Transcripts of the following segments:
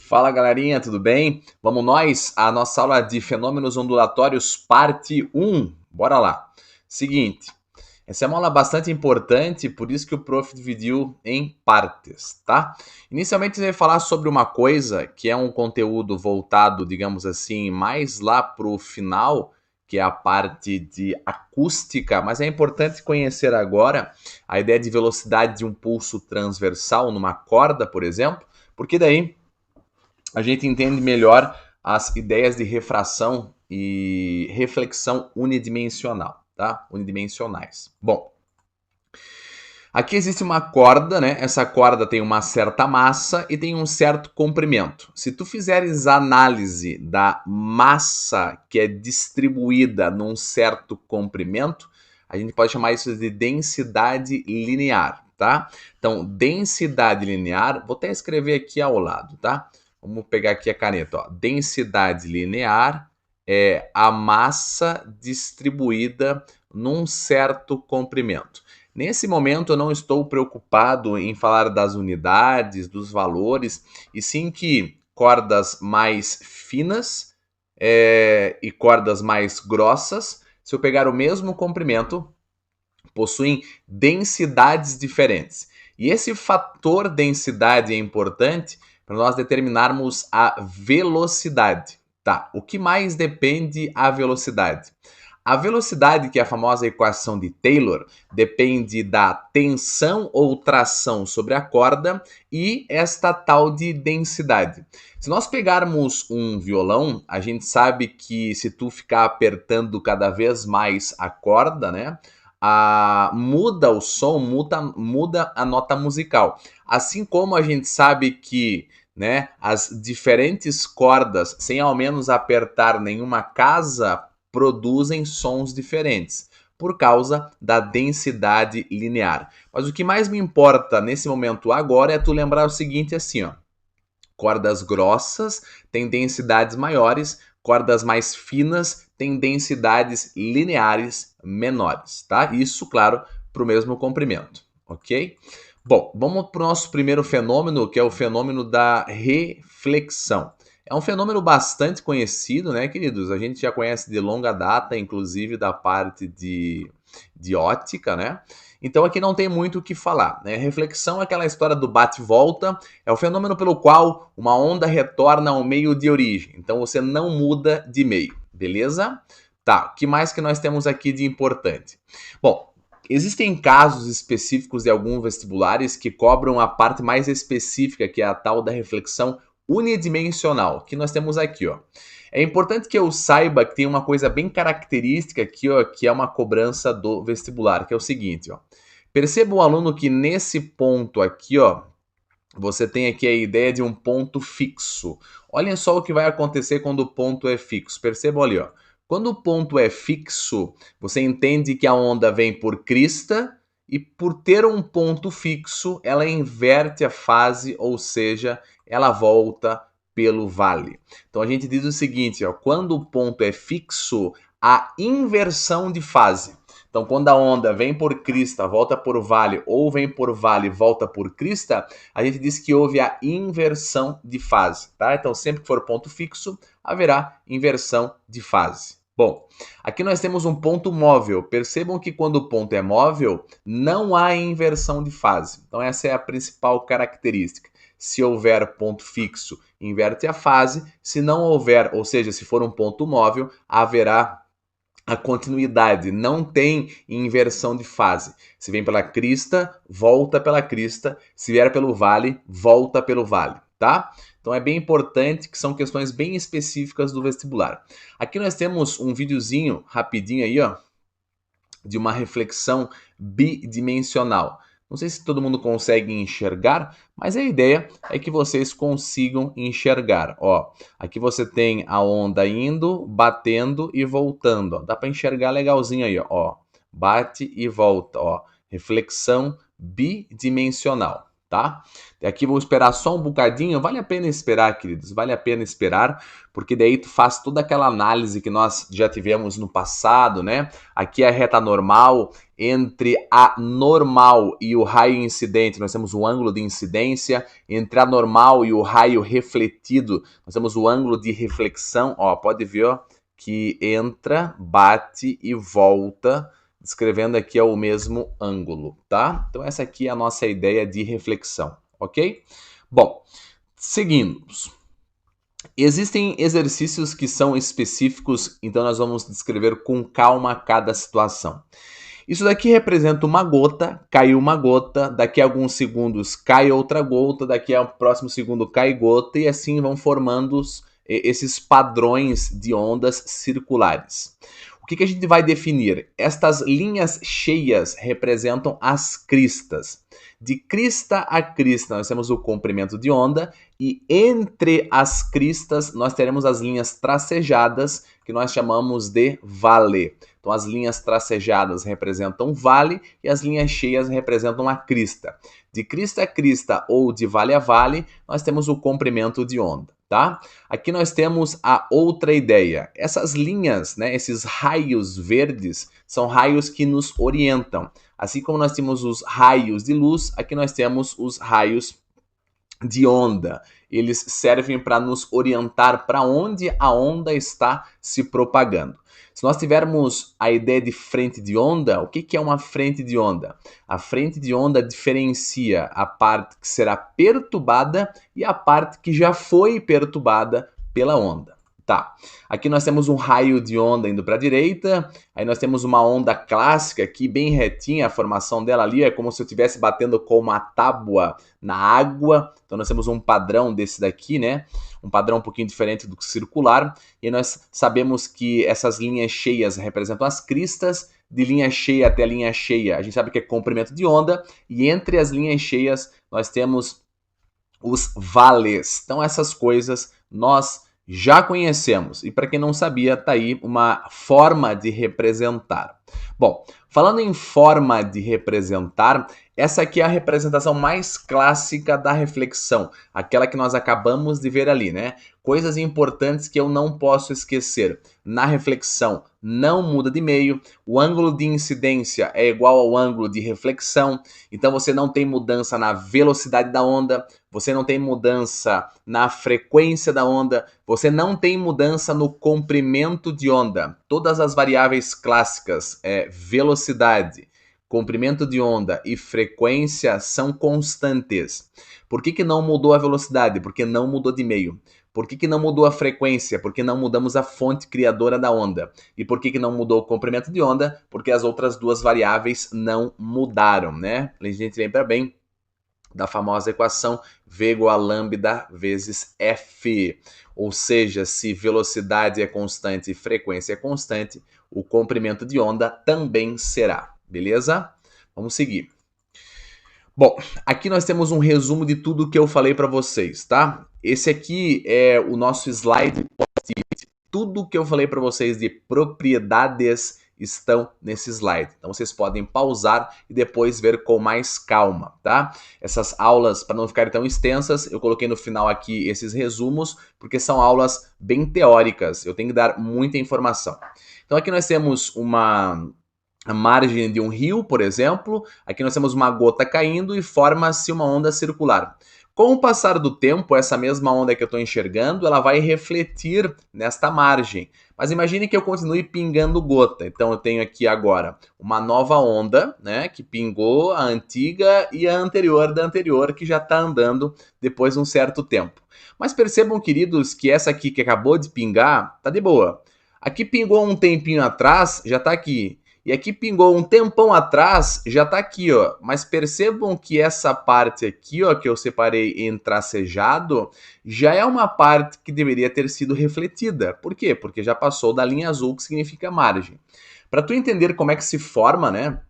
Fala galerinha, tudo bem? Vamos nós à nossa aula de fenômenos ondulatórios, parte 1. Bora lá. Seguinte, essa é uma aula bastante importante, por isso que o prof dividiu em partes, tá? Inicialmente, ele vai falar sobre uma coisa que é um conteúdo voltado, digamos assim, mais lá pro final, que é a parte de acústica, mas é importante conhecer agora a ideia de velocidade de um pulso transversal numa corda, por exemplo, porque daí a gente entende melhor as ideias de refração e reflexão unidimensional, tá? Unidimensionais. Bom, aqui existe uma corda, né? Essa corda tem uma certa massa e tem um certo comprimento. Se tu fizeres análise da massa que é distribuída num certo comprimento, a gente pode chamar isso de densidade linear, tá? Então, densidade linear, vou até escrever aqui ao lado, tá? Vamos pegar aqui a caneta, ó. Densidade linear é a massa distribuída num certo comprimento. Nesse momento eu não estou preocupado em falar das unidades, dos valores, e sim que cordas mais finas e cordas mais grossas, se eu pegar o mesmo comprimento, possuem densidades diferentes. E esse fator densidade é importante para nós determinarmos a velocidade. Tá, o que mais depende a velocidade? A velocidade, que é a famosa equação de Taylor, depende da tensão ou tração sobre a corda e esta tal de densidade. Se nós pegarmos um violão, a gente sabe que se tu ficar apertando cada vez mais a corda, né, muda o som, muda a nota musical. Assim como a gente sabe que, né, as diferentes cordas, sem ao menos apertar nenhuma casa, produzem sons diferentes por causa da densidade linear. Mas o que mais me importa nesse momento agora é tu lembrar o seguinte assim, ó. Cordas grossas têm densidades maiores, cordas mais finas têm densidades lineares menores, tá? Isso, claro, para o mesmo comprimento, ok? Bom, vamos para o nosso primeiro fenômeno, que é o fenômeno da reflexão. É um fenômeno bastante conhecido, né, queridos? A gente já conhece de longa data, inclusive da parte de ótica, né? Então aqui não tem muito o que falar, né? Reflexão é aquela história do bate-volta, é o fenômeno pelo qual uma onda retorna ao meio de origem. Então você não muda de meio, beleza? Tá, o que mais que nós temos aqui de importante? Bom, existem casos específicos de alguns vestibulares que cobram a parte mais específica, que é a tal da reflexão unidimensional, que nós temos aqui, ó. É importante que eu saiba que tem uma coisa bem característica aqui, ó, que é uma cobrança do vestibular, que é o seguinte, ó. Perceba o aluno que nesse ponto aqui, ó, você tem aqui a ideia de um ponto fixo. Olhem só o que vai acontecer quando o ponto é fixo. Percebam ali, ó. Quando o ponto é fixo, você entende que a onda vem por crista e por ter um ponto fixo, ela inverte a fase, ou seja, ela volta pelo vale. Então a gente diz o seguinte, ó, quando o ponto é fixo, a inversão de fase. Então quando a onda vem por crista, volta por vale, ou vem por vale, volta por crista, a gente diz que houve a inversão de fase, tá? Então sempre que for ponto fixo, haverá inversão de fase. Bom, aqui nós temos um ponto móvel. Percebam que quando o ponto é móvel, não há inversão de fase. Então essa é a principal característica. Se houver ponto fixo, inverte a fase. Se não houver, ou seja, se for um ponto móvel, haverá a continuidade, não tem inversão de fase. Se vem pela crista, volta pela crista. Se vier pelo vale, volta pelo vale, tá? Então é bem importante, que são questões bem específicas do vestibular. Aqui nós temos um videozinho rapidinho aí, ó, de uma reflexão bidimensional. Não sei se todo mundo consegue enxergar, mas a ideia é que vocês consigam enxergar. Ó, aqui você tem a onda indo, batendo e voltando. Ó. Dá para enxergar legalzinho aí, ó. Bate e volta, ó. Reflexão bidimensional, tá? Aqui vou esperar só um bocadinho, vale a pena esperar, queridos, vale a pena esperar, porque daí tu faz toda aquela análise que nós já tivemos no passado, né? Aqui é a reta normal, entre a normal e o raio incidente, nós temos o ângulo de incidência, entre a normal e o raio refletido, nós temos o ângulo de reflexão, ó, pode ver, ó, que entra, bate e volta, descrevendo aqui é o mesmo ângulo, tá? Então essa aqui é a nossa ideia de reflexão, ok? Bom, seguimos. Existem exercícios que são específicos, então nós vamos descrever com calma cada situação. Isso daqui representa uma gota, caiu uma gota, daqui a alguns segundos cai outra gota, daqui ao próximo segundo cai gota, e assim vão formando esses padrões de ondas circulares. O que a gente vai definir? Estas linhas cheias representam as cristas. De crista a crista nós temos o comprimento de onda e entre as cristas nós teremos as linhas tracejadas que nós chamamos de vale. Então as linhas tracejadas representam vale e as linhas cheias representam a crista. De crista a crista ou de vale a vale nós temos o comprimento de onda. Tá? Aqui nós temos a outra ideia. Essas linhas, né, esses raios verdes, são raios que nos orientam. Assim como nós temos os raios de luz, aqui nós temos os raios de onda. Eles servem para nos orientar para onde a onda está se propagando. Se nós tivermos a ideia de frente de onda, o que é uma frente de onda? A frente de onda diferencia a parte que será perturbada e a parte que já foi perturbada pela onda. Tá, aqui nós temos um raio de onda indo para a direita, aí nós temos uma onda clássica aqui, bem retinha, a formação dela ali é como se eu estivesse batendo com uma tábua na água, então nós temos um padrão desse daqui, né? Um padrão um pouquinho diferente do circular, e nós sabemos que essas linhas cheias representam as cristas, de linha cheia até linha cheia, a gente sabe que é comprimento de onda, e entre as linhas cheias nós temos os vales. Então essas coisas nós já conhecemos. E para quem não sabia, tá aí uma forma de representar. Bom, falando em forma de representar, essa aqui é a representação mais clássica da reflexão, aquela que nós acabamos de ver ali, né? Coisas importantes que eu não posso esquecer. Na reflexão, não muda de meio, o ângulo de incidência é igual ao ângulo de reflexão, então você não tem mudança na velocidade da onda, você não tem mudança na frequência da onda, você não tem mudança no comprimento de onda. Todas as variáveis clássicas, velocidade, comprimento de onda e frequência são constantes. Por que não mudou a velocidade? Porque não mudou de meio. Por que não mudou a frequência? Porque não mudamos a fonte criadora da onda. E por que não mudou o comprimento de onda? Porque as outras duas variáveis não mudaram, né? A gente lembra bem da famosa equação V igual a lambda vezes F. Ou seja, se velocidade é constante e frequência é constante, o comprimento de onda também será. Beleza? Vamos seguir. Bom, aqui nós temos um resumo de tudo que eu falei para vocês, tá? Esse aqui é o nosso slide post-it. Tudo que eu falei para vocês de propriedades estão nesse slide. Então vocês podem pausar e depois ver com mais calma, tá? Essas aulas, para não ficarem tão extensas, eu coloquei no final aqui esses resumos, porque são aulas bem teóricas. Eu tenho que dar muita informação. Então aqui nós temos a margem de um rio, por exemplo. Aqui nós temos uma gota caindo e forma-se uma onda circular. Com o passar do tempo, essa mesma onda que eu estou enxergando, ela vai refletir nesta margem. Mas imagine que eu continue pingando gota. Então eu tenho aqui agora uma nova onda, né, que pingou a antiga e a anterior da anterior, que já está andando depois de um certo tempo. Mas percebam, queridos, que essa aqui que acabou de pingar, tá de boa. Aqui pingou um tempinho atrás, já está aqui. E aqui pingou um tempão atrás, já tá aqui, ó. Mas percebam que essa parte aqui, ó, que eu separei em tracejado, já é uma parte que deveria ter sido refletida. Por quê? Porque já passou da linha azul, que significa margem. Para tu entender como é que se forma, né,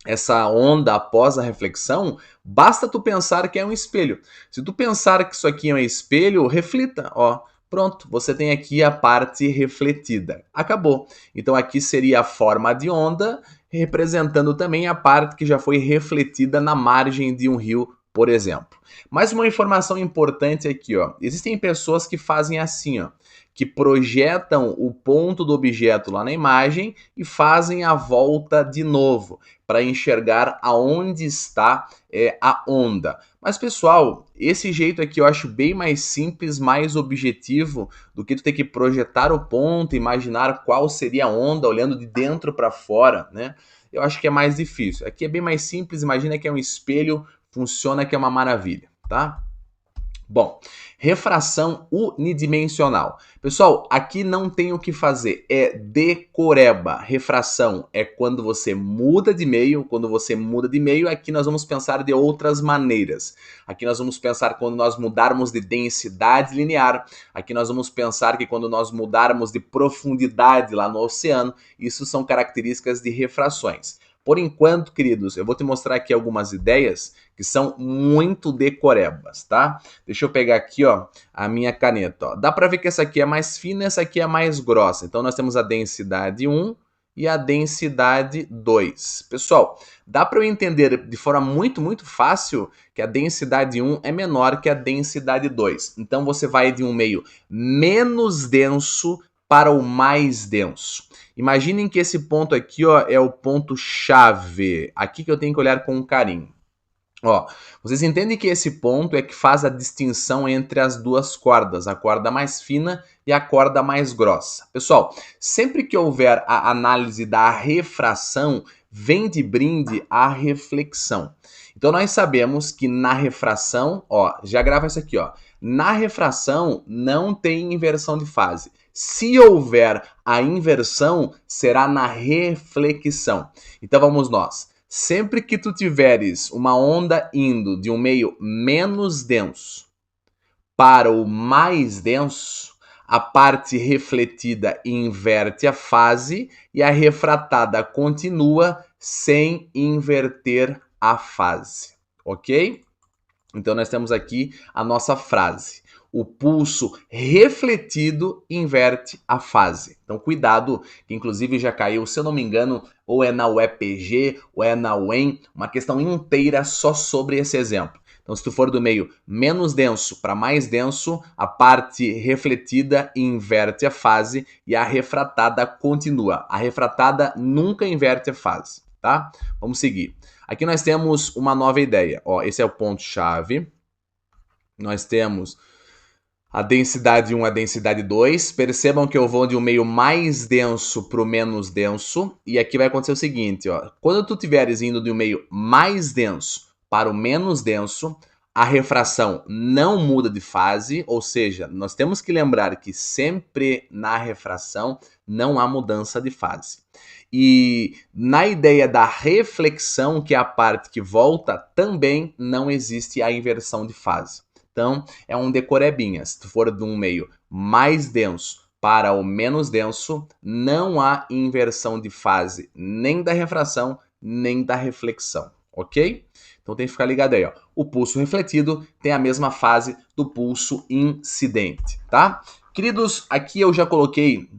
essa onda após a reflexão, basta tu pensar que é um espelho. Se tu pensar que isso aqui é um espelho, reflita, ó. Pronto, você tem aqui a parte refletida. Acabou. Então aqui seria a forma de onda, representando também a parte que já foi refletida na margem de um rio, por exemplo. Mais uma informação importante aqui, ó. Existem pessoas que fazem assim, ó, que projetam o ponto do objeto lá na imagem e fazem a volta de novo para enxergar aonde está a onda. Mas, pessoal, esse jeito aqui eu acho bem mais simples, mais objetivo do que tu ter que projetar o ponto, imaginar qual seria a onda olhando de dentro para fora, né? Eu acho que é mais difícil. Aqui é bem mais simples, imagina que é um espelho, funciona que é uma maravilha, tá? Bom, refração unidimensional. Pessoal, aqui não tem o que fazer, é decoreba. Refração é quando você muda de meio, aqui nós vamos pensar de outras maneiras. Aqui nós vamos pensar quando nós mudarmos de densidade linear, aqui nós vamos pensar que quando nós mudarmos de profundidade lá no oceano, isso são características de refrações. Por enquanto, queridos, eu vou te mostrar aqui algumas ideias que são muito decorebas, tá? Deixa eu pegar aqui, ó, a minha caneta, ó. Dá para ver que essa aqui é mais fina, essa aqui é mais grossa. Então nós temos a densidade 1 e a densidade 2. Pessoal, dá para eu entender de forma muito fácil que a densidade 1 é menor que a densidade 2. Então você vai de um meio menos denso para o mais denso. Imaginem que esse ponto aqui, ó, é o ponto chave. Aqui que eu tenho que olhar com carinho. Ó, vocês entendem que esse ponto é que faz a distinção entre as duas cordas, a corda mais fina e a corda mais grossa. Pessoal, sempre que houver a análise da refração, vem de brinde a reflexão. Então nós sabemos que na refração, ó, já grava isso aqui, ó. Na refração não tem inversão de fase. Se houver a inversão, será na reflexão. Então vamos nós. Sempre que tu tiveres uma onda indo de um meio menos denso para o mais denso, a parte refletida inverte a fase e a refratada continua sem inverter a fase, ok? Então nós temos aqui a nossa frase. O pulso refletido inverte a fase. Então cuidado, que inclusive já caiu, se eu não me engano, ou é na UEPG ou é na UEM, uma questão inteira só sobre esse exemplo. Então se tu for do meio menos denso para mais denso, a parte refletida inverte a fase e a refratada continua. A refratada nunca inverte a fase, tá? Vamos seguir. Aqui nós temos uma nova ideia. Ó, esse é o ponto-chave. Nós temos a densidade 1 e a densidade 2. Percebam que eu vou de um meio mais denso para o menos denso. E aqui vai acontecer o seguinte, ó. Quando tu estiveres indo de um meio mais denso para o menos denso, a refração não muda de fase, ou seja, nós temos que lembrar que sempre na refração não há mudança de fase. E na ideia da reflexão, que é a parte que volta, também não existe a inversão de fase. Então, é um decorebinha. Se tu for de um meio mais denso para o menos denso, não há inversão de fase nem da refração, nem da reflexão, ok? Então tem que ficar ligado aí, ó. O pulso refletido tem a mesma fase do pulso incidente, tá? Queridos, aqui eu já coloquei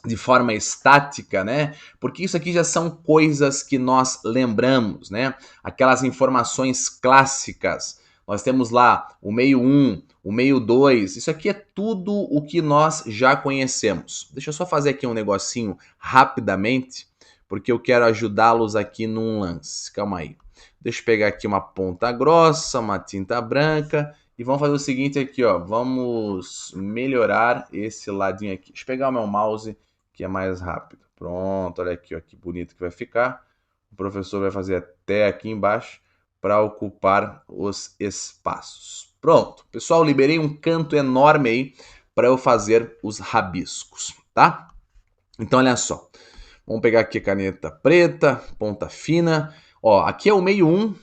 de forma estática, né? Porque isso aqui já são coisas que nós lembramos, né? Aquelas informações clássicas. Nós temos lá o meio 1, o meio 2. Isso aqui é tudo o que nós já conhecemos. Deixa eu só fazer aqui um negocinho rapidamente, porque eu quero ajudá-los aqui num lance. Calma aí. Deixa eu pegar aqui uma ponta grossa, uma tinta branca. E vamos fazer o seguinte aqui, ó. Vamos melhorar esse ladinho aqui. Deixa eu pegar o meu mouse, que é mais rápido. Pronto, olha aqui, ó, que bonito que vai ficar. O professor vai fazer até aqui embaixo para ocupar os espaços. Pronto, pessoal, liberei um canto enorme aí para eu fazer os rabiscos, tá? Então, olha só. Vamos pegar aqui a caneta preta, ponta fina. Ó, aqui é o meio 1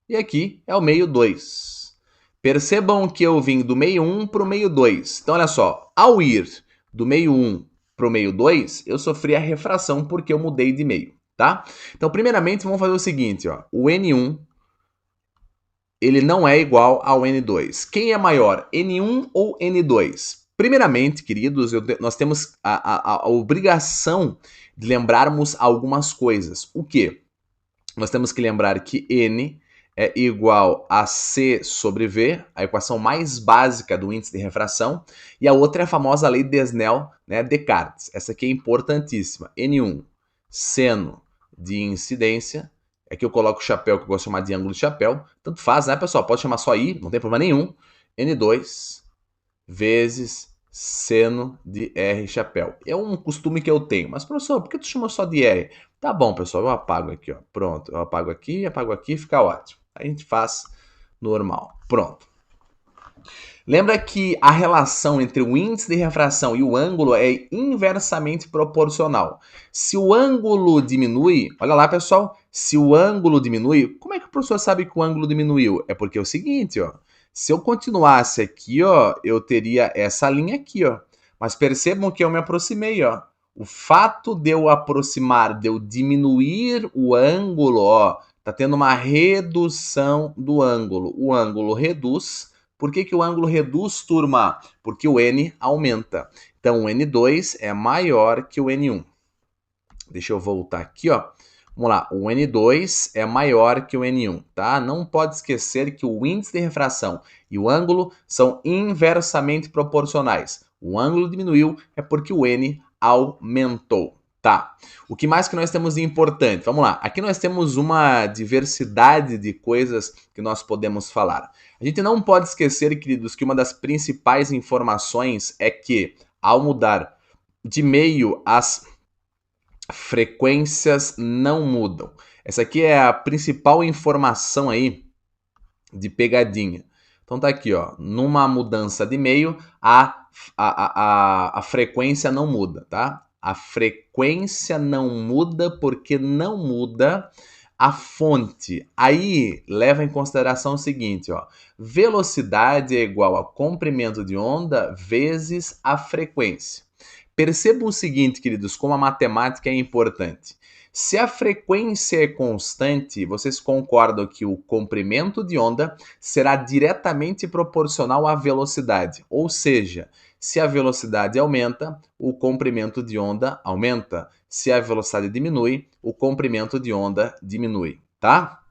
e aqui é o meio 2. Percebam que eu vim do meio 1 para o meio 2. Então, olha só, ao ir do meio 1 para o meio 2, eu sofri a refração porque eu mudei de meio, tá? Então, primeiramente, vamos fazer o seguinte, ó. O N1, ele não é igual ao N2. Quem é maior, N1 ou N2? Primeiramente, queridos, nós temos a obrigação de lembrarmos algumas coisas. O quê? Nós temos que lembrar que N é igual a C sobre V, a equação mais básica do índice de refração, e a outra é a famosa lei de Snell, né, Descartes. Essa aqui é importantíssima. N1, seno de incidência, aqui eu coloco o chapéu, que eu gosto de chamar de ângulo de chapéu, tanto faz, né, pessoal? Pode chamar só I, não tem problema nenhum. N2 vezes seno de R chapéu. É um costume que eu tenho. Mas, professor, por que tu chamou só de R? Tá bom, pessoal, eu apago aqui, ó. Pronto, eu apago aqui, fica ótimo. Aí a gente faz normal. Pronto. Lembra que a relação entre o índice de refração e o ângulo é inversamente proporcional. Se o ângulo diminui, olha lá, pessoal, se o ângulo diminui, como é que o professor sabe que o ângulo diminuiu? É porque é o seguinte, ó, se eu continuasse aqui, ó, eu teria essa linha aqui, ó. Mas percebam que eu me aproximei, ó. O fato de eu aproximar, de eu diminuir o ângulo, ó, tá tendo uma redução do ângulo. O ângulo reduz. Por que o ângulo reduz, turma? Porque o N aumenta. Então, o N2 é maior que o N1. Deixa eu voltar aqui, ó. Vamos lá, o N2 é maior que o N1, tá? Não pode esquecer que o índice de refração e o ângulo são inversamente proporcionais. O ângulo diminuiu é porque o N aumentou. Tá. O que mais que nós temos de importante? Vamos lá. Aqui nós temos uma diversidade de coisas que nós podemos falar. A gente não pode esquecer, queridos, que uma das principais informações é que, ao mudar de meio, as frequências não mudam. Essa aqui é a principal informação aí de pegadinha. Então tá aqui, ó. Numa mudança de meio, a frequência não muda, tá? A frequência não muda porque não muda a fonte. Aí leva em consideração o seguinte, ó. Velocidade é igual a comprimento de onda vezes a frequência. Percebam o seguinte, queridos, como a matemática é importante. Se a frequência é constante, vocês concordam que o comprimento de onda será diretamente proporcional à velocidade. Ou seja, se a velocidade aumenta, o comprimento de onda aumenta. Se a velocidade diminui, o comprimento de onda diminui, tá?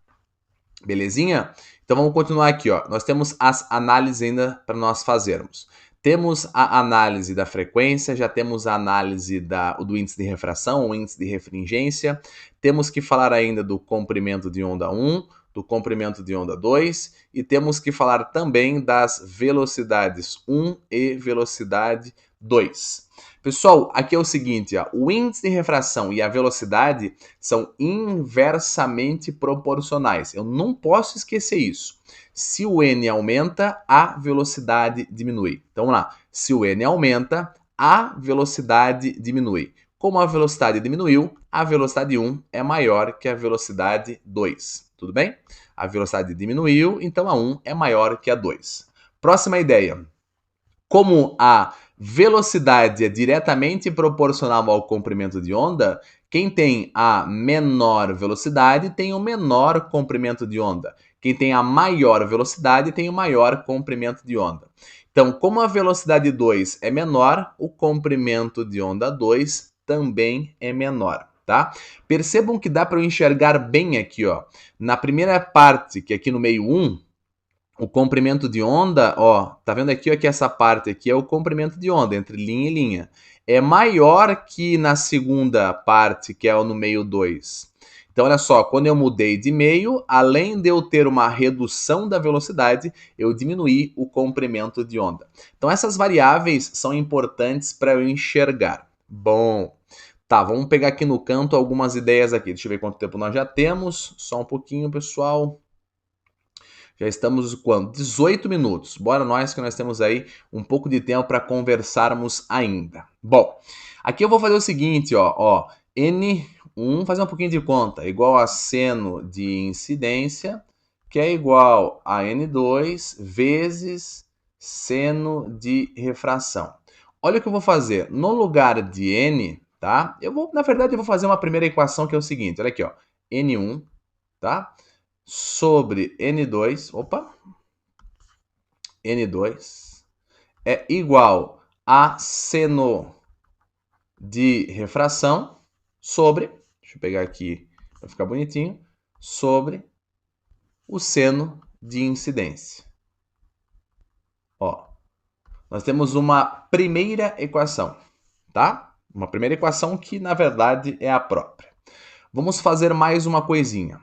Belezinha? Então vamos continuar aqui, ó. Nós temos as análises ainda para nós fazermos. Temos a análise da frequência, já temos a análise do índice de refração, o índice de refringência. Temos que falar ainda do comprimento de onda 1, do comprimento de onda 2 e temos que falar também das velocidades 1 e velocidade 2. Pessoal, aqui é o seguinte, ó, o índice de refração e a velocidade são inversamente proporcionais. Eu não posso esquecer isso. Se o n aumenta, a velocidade diminui. Então vamos lá. Se o n aumenta, a velocidade diminui. Como a velocidade diminuiu, a velocidade 1 é maior que a velocidade 2. Tudo bem? A velocidade diminuiu, então a 1 é maior que a 2. Próxima ideia. Como a velocidade é diretamente proporcional ao comprimento de onda, quem tem a menor velocidade tem o menor comprimento de onda. Quem tem a maior velocidade tem o maior comprimento de onda. Então, como a velocidade 2 é menor, o comprimento de onda 2 também é menor, tá? Percebam que dá para eu enxergar bem aqui, ó. Na primeira parte, que é aqui no meio 1, o comprimento de onda, ó, tá vendo aqui, ó, que essa parte aqui é o comprimento de onda, entre linha e linha. É maior que na segunda parte, que é no meio 2. Então, olha só, quando eu mudei de meio, além de eu ter uma redução da velocidade, eu diminuí o comprimento de onda. Então, essas variáveis são importantes para eu enxergar. Bom, tá, vamos pegar aqui no canto algumas ideias aqui. Deixa eu ver quanto tempo nós já temos. Só um pouquinho, pessoal. Já estamos quando? 18 minutos. Bora nós que nós temos aí um pouco de tempo para conversarmos ainda. Bom, aqui eu vou fazer o seguinte, ó, N1, fazer um pouquinho de conta, igual a seno de incidência, que é igual a N2 vezes seno de refração. Olha o que eu vou fazer. No lugar de N, tá? Na verdade, eu vou fazer uma primeira equação que é o seguinte, olha aqui, ó, N1, tá? Sobre N2, N2 é igual a seno de refração sobre, deixa eu pegar aqui para ficar bonitinho, sobre o seno de incidência. Ó, nós temos uma primeira equação, tá? Uma primeira equação que, na verdade, é a própria. Vamos fazer mais uma coisinha.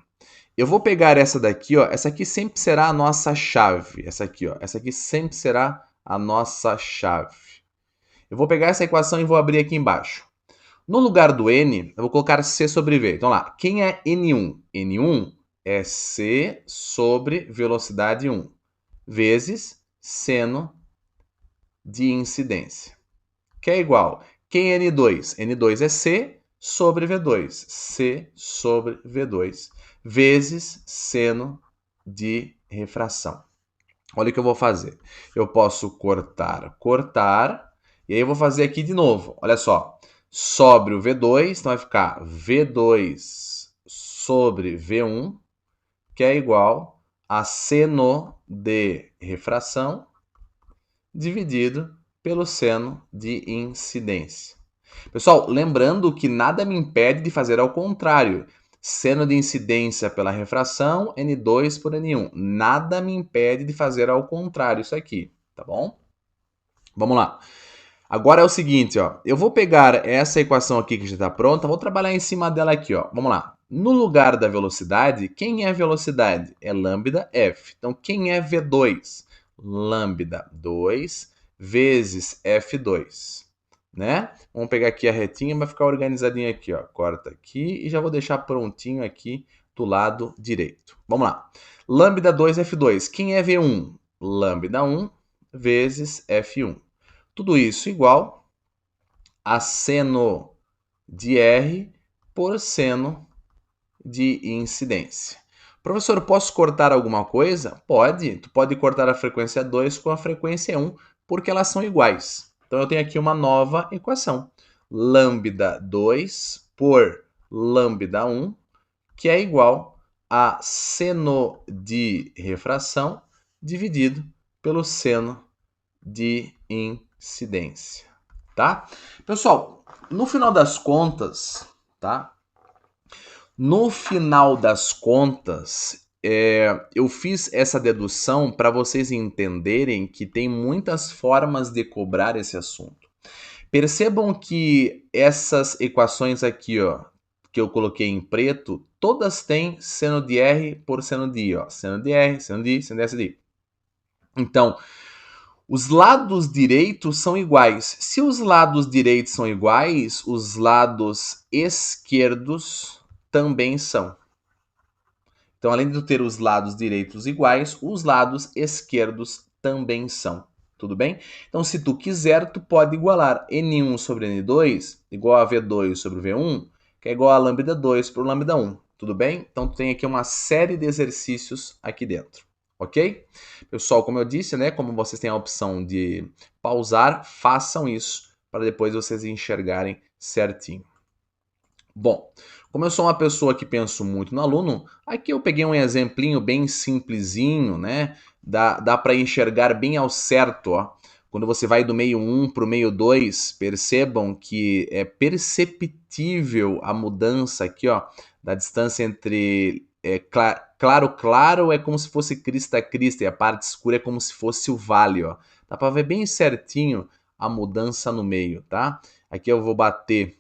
Eu vou pegar essa daqui, ó. Essa aqui sempre será a nossa chave. Essa aqui, ó. Essa aqui sempre será a nossa chave. Eu vou pegar essa equação e vou abrir aqui embaixo. No lugar do N, eu vou colocar C sobre V. Então lá, quem é N1? N1 é C sobre velocidade 1, vezes seno de incidência, que é igual. Quem é N2? N2 é C sobre V2. C sobre V2, vezes seno de refração. Olha o que eu vou fazer. Eu posso cortar, e aí eu vou fazer aqui de novo. Olha só. Sobre o V2, então vai ficar V2 sobre V1, que é igual a seno de refração dividido pelo seno de incidência. Pessoal, lembrando que nada me impede de fazer ao contrário. Seno de incidência pela refração, N2 por N1. Nada me impede de fazer ao contrário isso aqui, tá bom? Vamos lá. Agora é o seguinte, ó. Eu vou pegar essa equação aqui que já está pronta, vou trabalhar em cima dela aqui, ó. Vamos lá. No lugar da velocidade, quem é velocidade? É lambda F. Então, quem é V2? Lambda 2 vezes F2, né? Vamos pegar aqui a retinha, vai ficar organizadinho aqui, ó. Corta aqui e já vou deixar prontinho aqui do lado direito. Vamos lá. Lambda 2 F2. Quem é V1? Lambda 1 vezes F1. Tudo isso igual a seno de R por seno de incidência. Professor, posso cortar alguma coisa? Pode. Tu pode cortar a frequência 2 com a frequência 1, porque elas são iguais. Então eu tenho aqui uma nova equação. Lambda 2 por lambda 1, que é igual a seno de refração dividido pelo seno de incidência, tá? Pessoal, no final das contas, tá? No final das contas, eu fiz essa dedução para vocês entenderem que tem muitas formas de cobrar esse assunto. Percebam que essas equações aqui, ó, que eu coloquei em preto, todas têm seno de R por seno de I, ó. Seno de R, seno de I, seno de S de I. Então, os lados direitos são iguais. Se os lados direitos são iguais, os lados esquerdos também são. Então, além de eu ter os lados direitos iguais, os lados esquerdos também são. Tudo bem? Então, se tu quiser, tu pode igualar N1 sobre N2 igual a V2 sobre V1, que é igual a lambda 2 por lambda 1. Tudo bem? Então, tu tem aqui uma série de exercícios aqui dentro. Ok? Pessoal, como eu disse, né? Como vocês têm a opção de pausar, façam isso para depois vocês enxergarem certinho. Bom, como eu sou uma pessoa que penso muito no aluno, aqui eu peguei um exemplinho bem simplesinho, né? Dá para enxergar bem ao certo, ó. Quando você vai do meio 1 para o meio 2, percebam que é perceptível a mudança aqui, ó, da distância entre claro é como se fosse crista crista e a parte escura é como se fosse o vale, ó. Dá para ver bem certinho a mudança no meio, tá? Aqui eu vou bater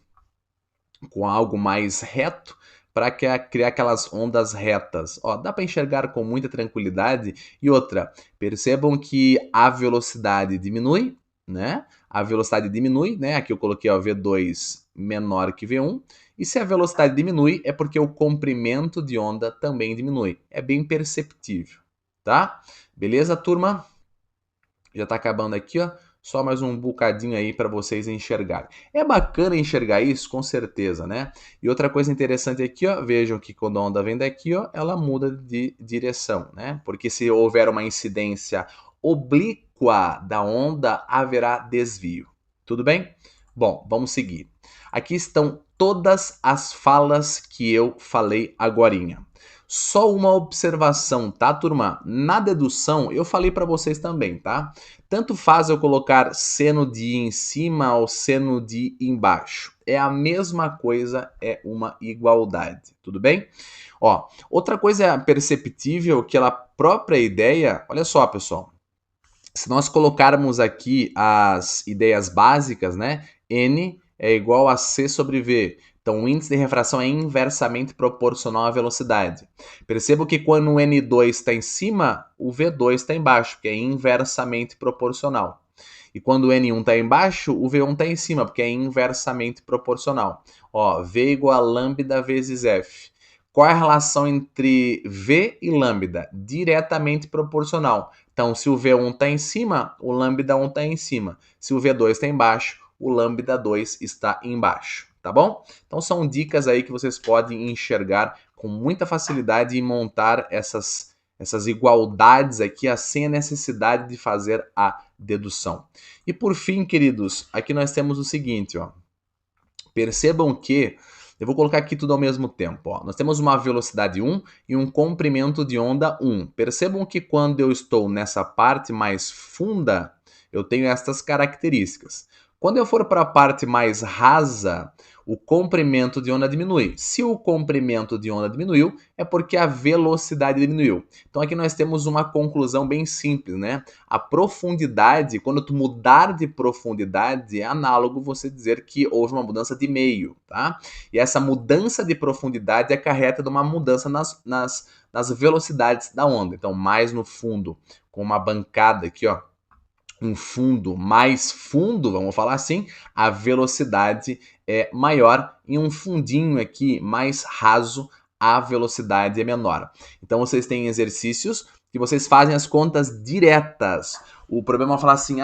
com algo mais reto para criar aquelas ondas retas. Ó, dá para enxergar com muita tranquilidade. E outra, percebam que a velocidade diminui, né? A velocidade diminui, né? Aqui eu coloquei ó, V2 menor que V1. E se a velocidade diminui, é porque o comprimento de onda também diminui. É bem perceptível, tá? Beleza, turma? Já está acabando aqui, ó. Só mais um bocadinho aí para vocês enxergarem. É bacana enxergar isso, com certeza, né? E outra coisa interessante aqui, ó, vejam que quando a onda vem daqui, ó, ela muda de direção, né? Porque se houver uma incidência oblíqua da onda, haverá desvio. Tudo bem? Bom, vamos seguir. Aqui estão todas as falas que eu falei agorinha. Só uma observação, tá, turma? Na dedução, eu falei para vocês também, tá? Tanto faz eu colocar seno de i em cima ou seno de i embaixo. É a mesma coisa, é uma igualdade, tudo bem? Ó, outra coisa perceptível que ela própria ideia, olha só, pessoal. Se nós colocarmos aqui as ideias básicas, né? N é igual a C sobre V. Então, o índice de refração é inversamente proporcional à velocidade. Percebo que quando o N2 está em cima, o V2 está embaixo, porque é inversamente proporcional. E quando o N1 está embaixo, o V1 está em cima, porque é inversamente proporcional. Ó, V igual a lambda vezes F. Qual é a relação entre V e lambda? Diretamente proporcional. Então, se o V1 está em cima, o lambda 1 está em cima. Se o V2 está embaixo, o lambda 2 está embaixo. Tá bom? Então, são dicas aí que vocês podem enxergar com muita facilidade e montar essas igualdades aqui sem a necessidade de fazer a dedução. E por fim, queridos, aqui nós temos o seguinte, ó. Percebam que eu vou colocar aqui tudo ao mesmo tempo. Ó. Nós temos uma velocidade 1 e um comprimento de onda 1. Percebam que quando eu estou nessa parte mais funda, eu tenho estas características. Quando eu for para a parte mais rasa, o comprimento de onda diminui. Se o comprimento de onda diminuiu, é porque a velocidade diminuiu. Então aqui nós temos uma conclusão bem simples, né? A profundidade, quando tu mudar de profundidade, é análogo você dizer que houve uma mudança de meio, tá? E essa mudança de profundidade acarreta de uma mudança nas velocidades da onda. Então, mais no fundo, com uma bancada aqui, ó, um fundo mais fundo, vamos falar assim, a velocidade é maior, e um fundinho aqui mais raso, a velocidade é menor. Então vocês têm exercícios que vocês fazem as contas diretas. O problema é falar assim,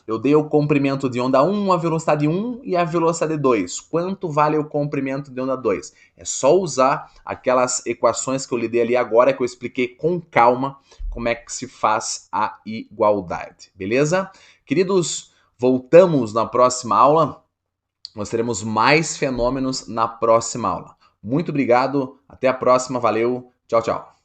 eu dei o comprimento de onda 1, a velocidade 1 e a velocidade 2. Quanto vale o comprimento de onda 2? É só usar aquelas equações que eu lhe dei ali agora, que eu expliquei com calma como é que se faz a igualdade, beleza? Queridos, voltamos na próxima aula. Nós teremos mais fenômenos na próxima aula. Muito obrigado, até a próxima, valeu, tchau, tchau.